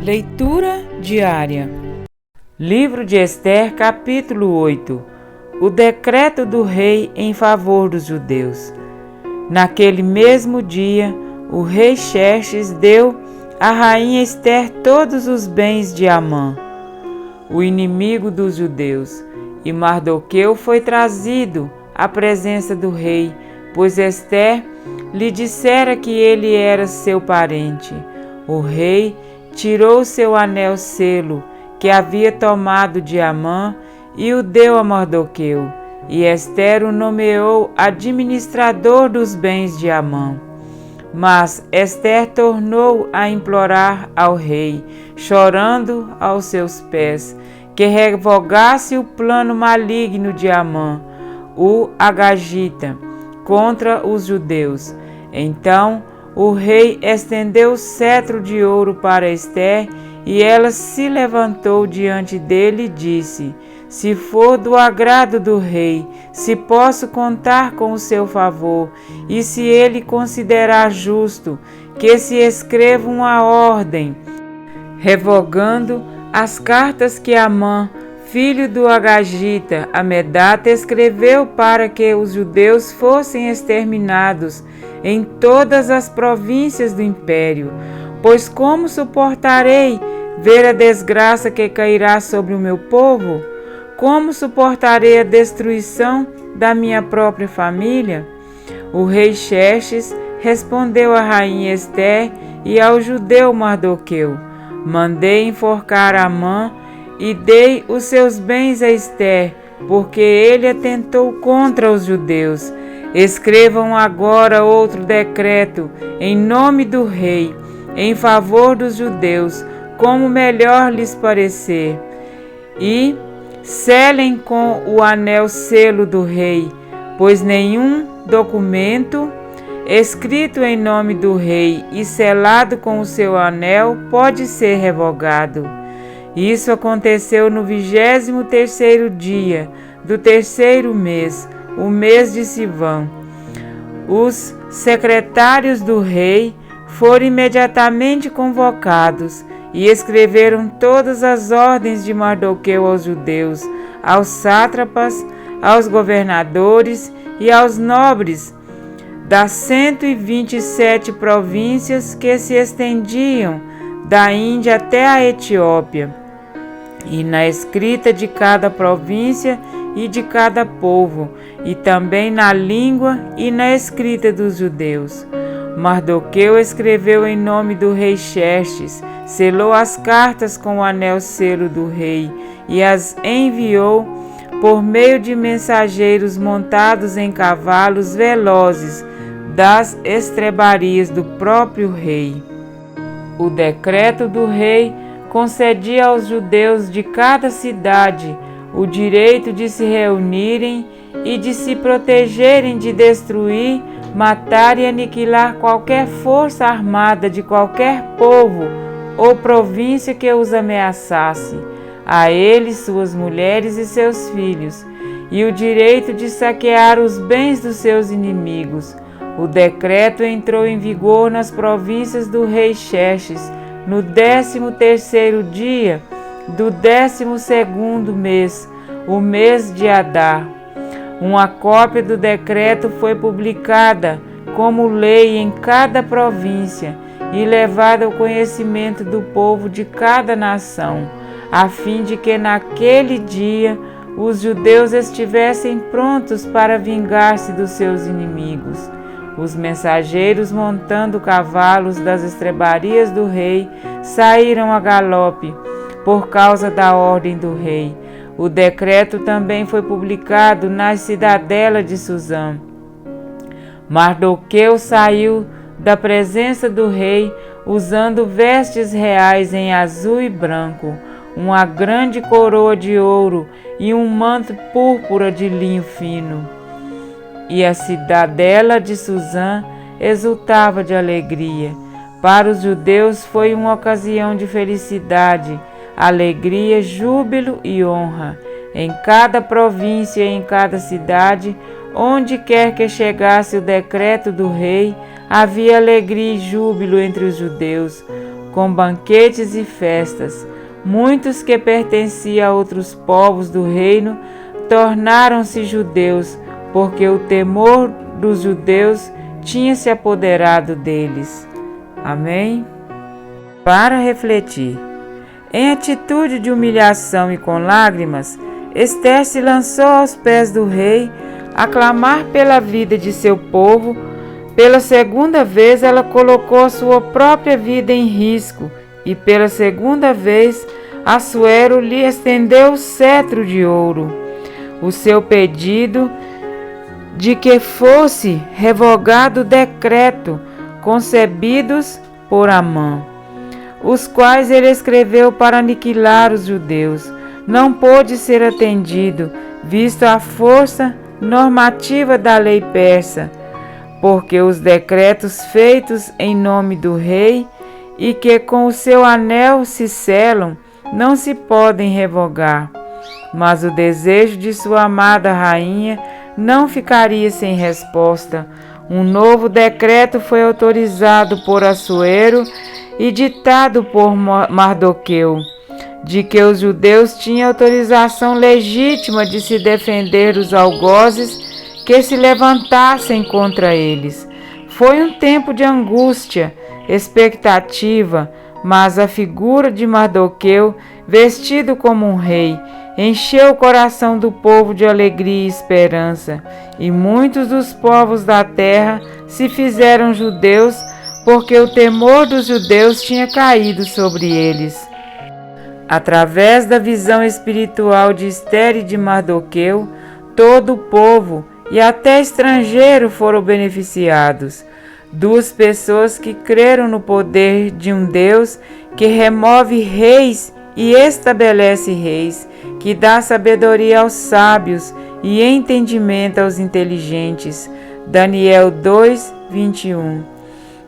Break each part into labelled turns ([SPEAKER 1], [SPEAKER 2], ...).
[SPEAKER 1] Leitura diária. Livro de Ester, capítulo 8. O decreto do rei em favor dos judeus. Naquele mesmo dia, o rei Xerxes deu à rainha Ester todos os bens de Amã, o inimigo dos judeus, e Mardoqueu foi trazido à presença do rei, pois Ester lhe dissera que ele era seu parente. O rei tirou seu anel-selo que havia tomado de Amã e o deu a Mardoqueu, e Ester o nomeou administrador dos bens de Amã. Mas Ester tornou a implorar ao rei, chorando aos seus pés, que revogasse o plano maligno de Amã, o agagita, contra os judeus. Então o rei estendeu o cetro de ouro para Ester, e ela se levantou diante dele e disse: Se for do agrado do rei, se posso contar com o seu favor, e se ele considerar justo, que se escreva uma ordem, revogando as cartas que Amã, filho do agagita, Amedata, escreveu para que os judeus fossem exterminados em todas as províncias do império. Pois como suportarei ver a desgraça que cairá sobre o meu povo? Como suportarei a destruição da minha própria família? O rei Xerxes respondeu à rainha Ester e ao judeu Mardoqueu: Mandei enforcar Amã e dei os seus bens a Ester, porque ele atentou contra os judeus. Escrevam agora outro decreto em nome do rei, em favor dos judeus, como melhor lhes parecer, e selem com o anel-selo do rei, pois nenhum documento escrito em nome do rei e selado com o seu anel pode ser revogado. Isso aconteceu no 23º dia do 3º mês, o mês de Sivã. Os secretários do rei foram imediatamente convocados e escreveram todas as ordens de Mardoqueu aos judeus, aos sátrapas, aos governadores e aos nobres das 127 províncias que se estendiam da Índia até a Etiópia, e na escrita de cada província e de cada povo, e também na língua e na escrita dos judeus. Mardoqueu escreveu em nome do rei Xerxes, selou as cartas com o anel-selo do rei e as enviou por meio de mensageiros montados em cavalos velozes das estrebarias do próprio rei. O decreto do rei concedia aos judeus de cada cidade o direito de se reunirem e de se protegerem de destruir, matar e aniquilar qualquer força armada de qualquer povo ou província que os ameaçasse, a eles, suas mulheres e seus filhos, e o direito de saquear os bens dos seus inimigos. O decreto entrou em vigor nas províncias do rei Xerxes, no 13º dia do 12º mês, o mês de Adar. Uma cópia do decreto foi publicada como lei em cada província e levada ao conhecimento do povo de cada nação, a fim de que naquele dia os judeus estivessem prontos para vingar-se dos seus inimigos. Os mensageiros, montando cavalos das estrebarias do rei, saíram a galope por causa da ordem do rei. O decreto também foi publicado na cidadela de Suzã. Mardoqueu saiu da presença do rei usando vestes reais em azul e branco, uma grande coroa de ouro e um manto púrpura de linho fino. E a cidadela de Suzã exultava de alegria. Para os judeus foi uma ocasião de felicidade, alegria, júbilo e honra. Em cada província e em cada cidade, onde quer que chegasse o decreto do rei, havia alegria e júbilo entre os judeus, com banquetes e festas. Muitos que pertenciam a outros povos do reino tornaram-se judeus, porque o temor dos judeus tinha se apoderado deles. Amém? Para refletir. Em atitude de humilhação e com lágrimas, Ester se lançou aos pés do rei a clamar pela vida de seu povo. Pela segunda vez, ela colocou sua própria vida em risco e pela segunda vez, Assuero lhe estendeu o cetro de ouro. O seu pedido de que fosse revogado o decreto concebidos por Amã, os quais ele escreveu para aniquilar os judeus, não pôde ser atendido, visto a força normativa da lei persa, porque os decretos feitos em nome do rei e que com o seu anel se selam, não se podem revogar. Mas o desejo de sua amada rainha não ficaria sem resposta. Um novo decreto foi autorizado por Assuero e ditado por Mardoqueu, de que os judeus tinham autorização legítima de se defender dos algozes que se levantassem contra eles. Foi um tempo de angústia, expectativa, mas a figura de Mardoqueu, vestido como um rei, encheu o coração do povo de alegria e esperança, e muitos dos povos da terra se fizeram judeus, porque o temor dos judeus tinha caído sobre eles. Através da visão espiritual de Ester e de Mardoqueu, todo o povo e até estrangeiro foram beneficiados. Duas pessoas que creram no poder de um Deus que remove reis e estabelece reis, que dá sabedoria aos sábios e entendimento aos inteligentes. Daniel 2, 21.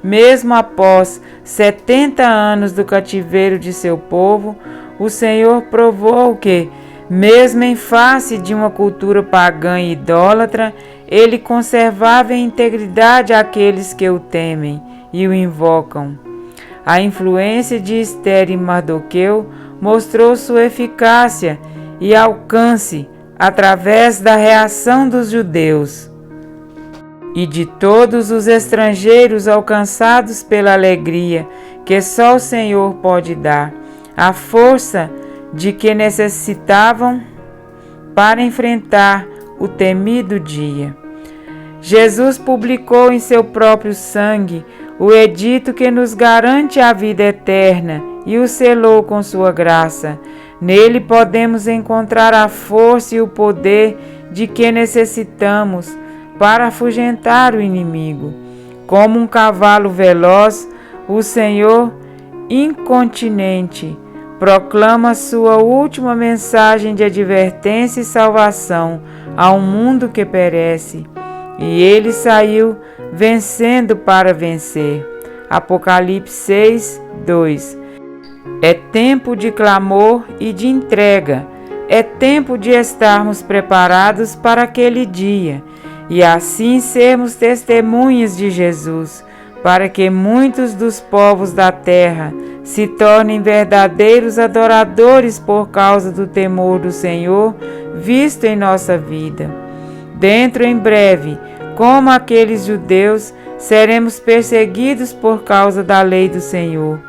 [SPEAKER 1] Mesmo após 70 anos do cativeiro de seu povo, o Senhor provou que, mesmo em face de uma cultura pagã e idólatra, ele conservava em integridade aqueles que o temem e o invocam. A influência de Ester e Mardoqueu mostrou sua eficácia e alcance através da reação dos judeus e de todos os estrangeiros alcançados pela alegria que só o Senhor pode dar, a força de que necessitavam para enfrentar o temido dia. Jesus publicou em seu próprio sangue o edito que nos garante a vida eterna e o selou com sua graça. Nele podemos encontrar a força e o poder de que necessitamos para afugentar o inimigo. Como um cavalo veloz, o Senhor, incontinente, proclama sua última mensagem de advertência e salvação ao mundo que perece. E ele saiu vencendo para vencer. Apocalipse 6, 2. É tempo de clamor e de entrega. É tempo de estarmos preparados para aquele dia e assim sermos testemunhas de Jesus, para que muitos dos povos da terra se tornem verdadeiros adoradores por causa do temor do Senhor visto em nossa vida. Dentro em breve, como aqueles judeus, seremos perseguidos por causa da lei do Senhor,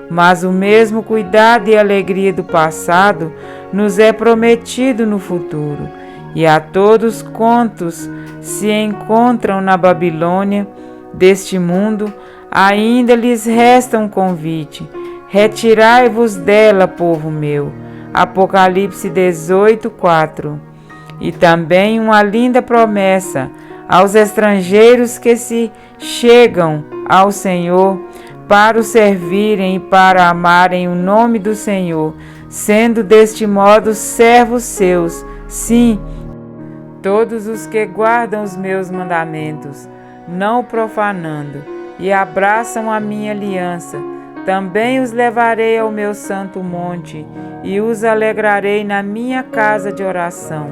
[SPEAKER 1] mas o mesmo cuidado e alegria do passado nos é prometido no futuro. E a todos quantos se encontram na Babilônia deste mundo, ainda lhes resta um convite: retirai-vos dela, povo meu. Apocalipse 18, 4. E também uma linda promessa aos estrangeiros que se chegam ao Senhor para o servirem e para amarem o nome do Senhor, sendo deste modo servos seus. Sim, todos os que guardam os meus mandamentos, não profanando, e abraçam a minha aliança, também os levarei ao meu santo monte e os alegrarei na minha casa de oração.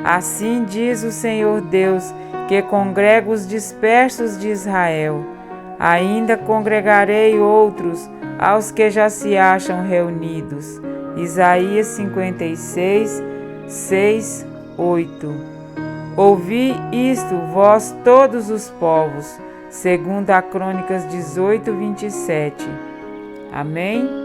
[SPEAKER 1] Assim diz o Senhor Deus, que congrega os dispersos de Israel. Ainda congregarei outros aos que já se acham reunidos. Isaías 56, 6, 8. Ouvi isto, vós todos os povos, segundo a Crônicas 18, 27. Amém?